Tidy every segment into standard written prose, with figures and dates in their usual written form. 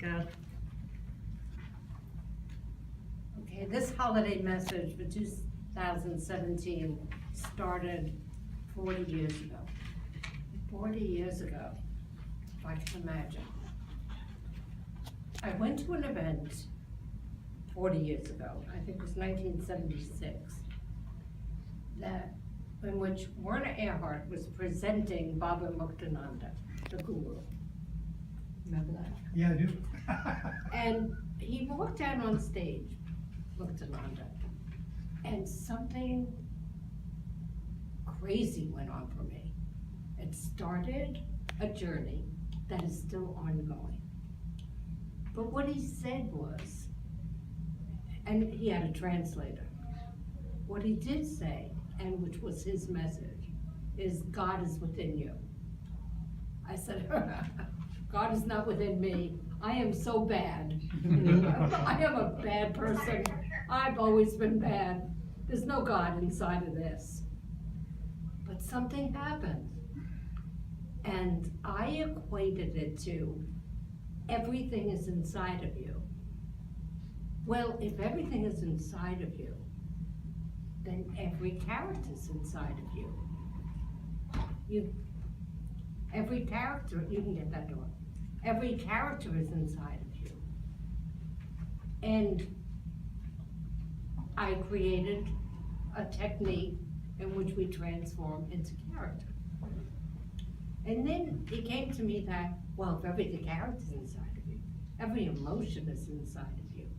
Good. Okay, this holiday message for 2017 started 40 years ago. 40 years ago, if I can imagine. I went to an event 40 years ago, I think it was 1976, in which Werner Erhard was presenting Baba Muktananda, the guru. Remember that? Yeah, I do. And he walked out on stage, Muktananda, and something crazy went on for me. It started a journey that is still ongoing. But what he said was, and he had a translator, what he did say, and which was his message, is God is within you. I said, God is not within me. I am so bad. I am a bad person. I've always been bad. There's no God inside of this. But something happened. And I equated it to everything is inside of you. Well, if everything is inside of you, then every character is inside of you. Every character, you can get that door. Every character is inside of you. And I created a technique in which we transform into character. And then it came to me that, well, if every character is inside of you, every emotion is inside of you.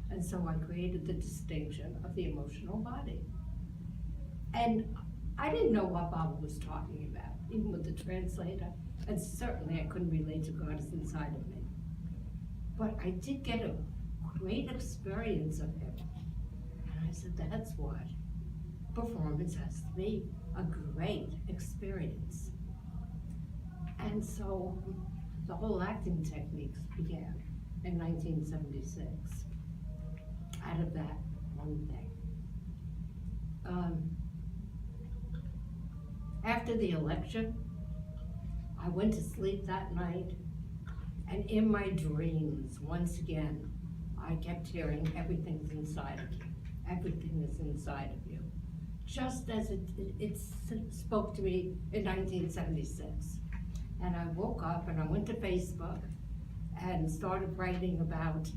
And so I created the distinction of the emotional body. And I didn't know what Baba was talking about, even with the translator. And certainly I couldn't relate to God is inside of me. But I did get a great experience of him. And I said, that's what performance has to be, a great experience. And so the whole acting techniques began in 1976 out of that one thing. After the election, I went to sleep that night, and in my dreams, once again, I kept hearing everything's inside of you. Everything is inside of you. Just as it spoke to me in 1976. And I woke up and I went to Facebook and started writing about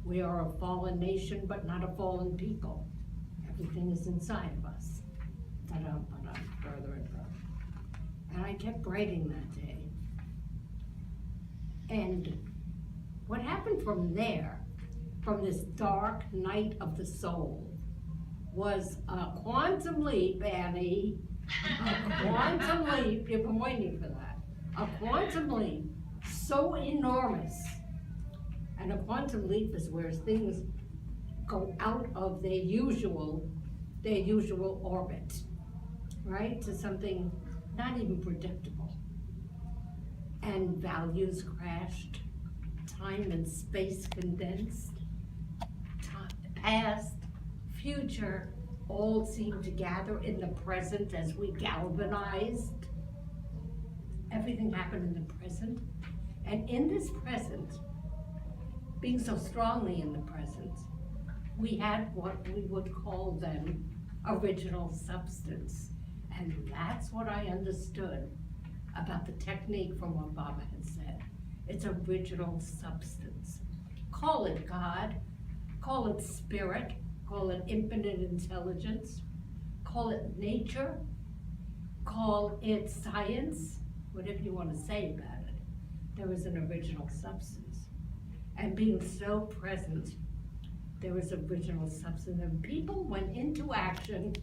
we are a fallen nation, but not a fallen people. Everything is inside of us. Further and further. And I kept writing that day. And what happened from there, from this dark night of the soul, was a quantum leap, Annie. A quantum leap, you've been waiting for that. A quantum leap so enormous. And a quantum leap is where things go out of their usual orbit, right? To something not even predictable. And values crashed, time and space condensed, past, future, all seemed to gather in the present as we galvanized. Everything happened in the present. And in this present, being so strongly in the present, we had what we would call then original substance. And that's what I understood about the technique from what Baba had said. It's original substance. Call it God, call it spirit, call it infinite intelligence, call it nature, call it science, whatever you want to say about it. There is an original substance. And being so present, there is original substance. And people went into action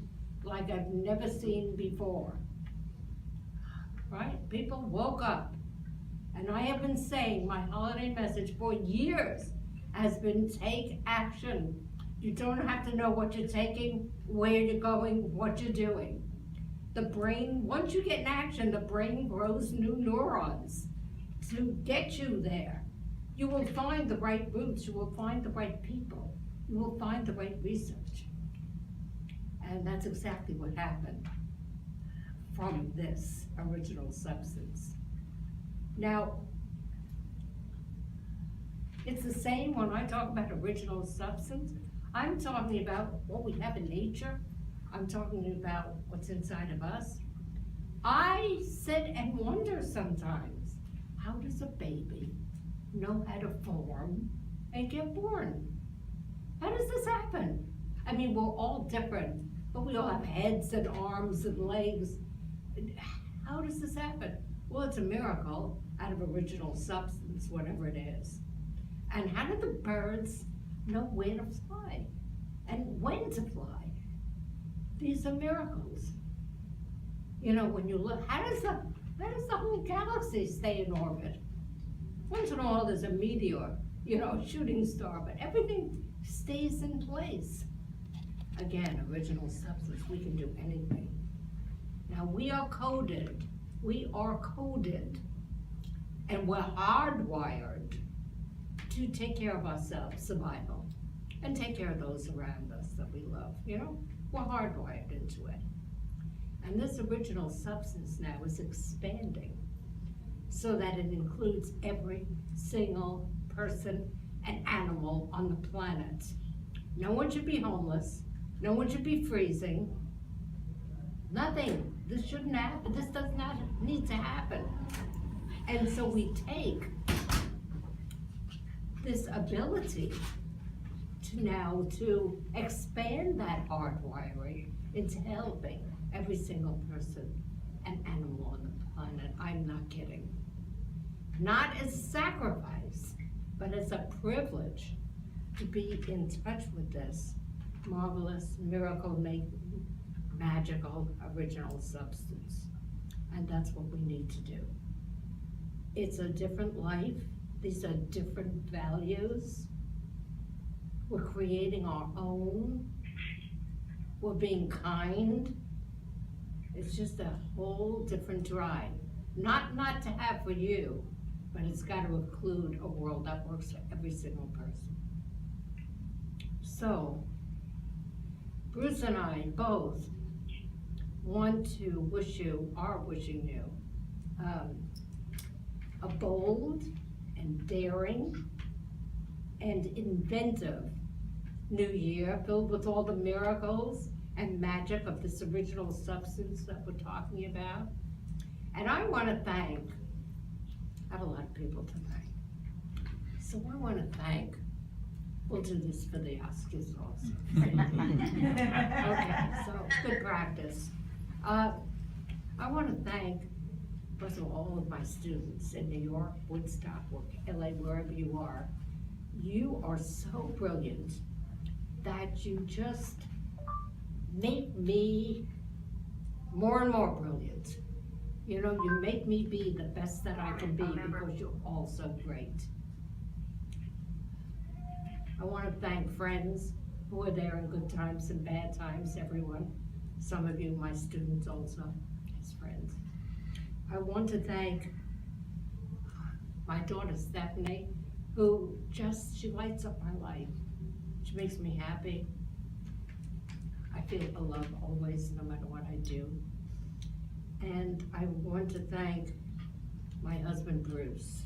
like I've never seen before. Right? People woke up. And I have been saying my holiday message for years has been take action. You don't have to know what you're taking, where you're going, what you're doing. The brain, once you get in action, the brain grows new neurons to get you there. You will find the right routes, you will find the right people, you will find the right research. And that's exactly what happened from this original substance. Now, It's the same when I talk about original substance. I'm talking about what we have in nature. I'm talking about what's inside of us. I sit and wonder sometimes, how does a baby know how to form and get born? How does this happen? I mean, we're all different, but we all have heads and arms and legs. How does this happen? Well, it's a miracle out of original substance, whatever it is. And how do the birds know where to fly and when to fly? These are miracles. You know, when you look, how does the whole galaxy stay in orbit? Once in a while there's a meteor, you know, a shooting star, but everything stays in place. Again, original substance, we can do anything. Now we are coded, and we're hardwired to take care of ourselves, survival, and take care of those around us that we love, you know? We're hardwired into it. And this original substance now is expanding so that it includes every single person and animal on the planet. No one should be homeless. No one should be freezing. Nothing. This shouldn't happen. This does not need to happen. And so we take this ability to expand that hardwiring into helping every single person and animal on the planet. I'm not kidding. Not as a sacrifice, but as a privilege to be in touch with this marvelous, miracle-making, magical, original substance. And that's what we need to do. It's a different life. These are different values. We're creating our own. We're being kind. It's just a whole different drive. Not to have for you, but it's got to include a world that works for every single person. So, Bruce and I both want to are wishing you a bold and daring and inventive new year filled with all the miracles and magic of this original substance that we're talking about. And I want to I have a lot of people to thank. So I want to thank, we'll do this for the Oscars also. Okay, so good practice. I want to thank, first of all of my students in New York, Woodstock, LA, wherever you are. You are so brilliant that you just make me more and more brilliant. You know, you make me be the best that I can be because you're all so great. I want to thank friends who are there in good times and bad times, everyone. Some of you, my students also, as friends. I want to thank my daughter Stephanie, who she lights up my life. She makes me happy. I feel a love always, no matter what I do. And I want to thank my husband, Bruce.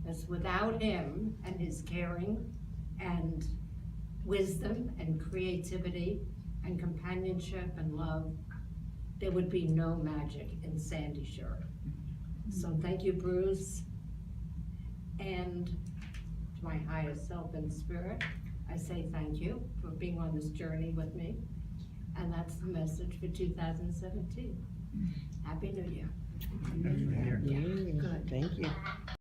As without him and his caring and wisdom and creativity and companionship and love, there would be no magic in Sande Shurin. So thank you, Bruce. And to my higher self and spirit, I say thank you for being on this journey with me. And that's the message for 2017. Happy New Year. Happy New Year. Yeah, good. Thank you.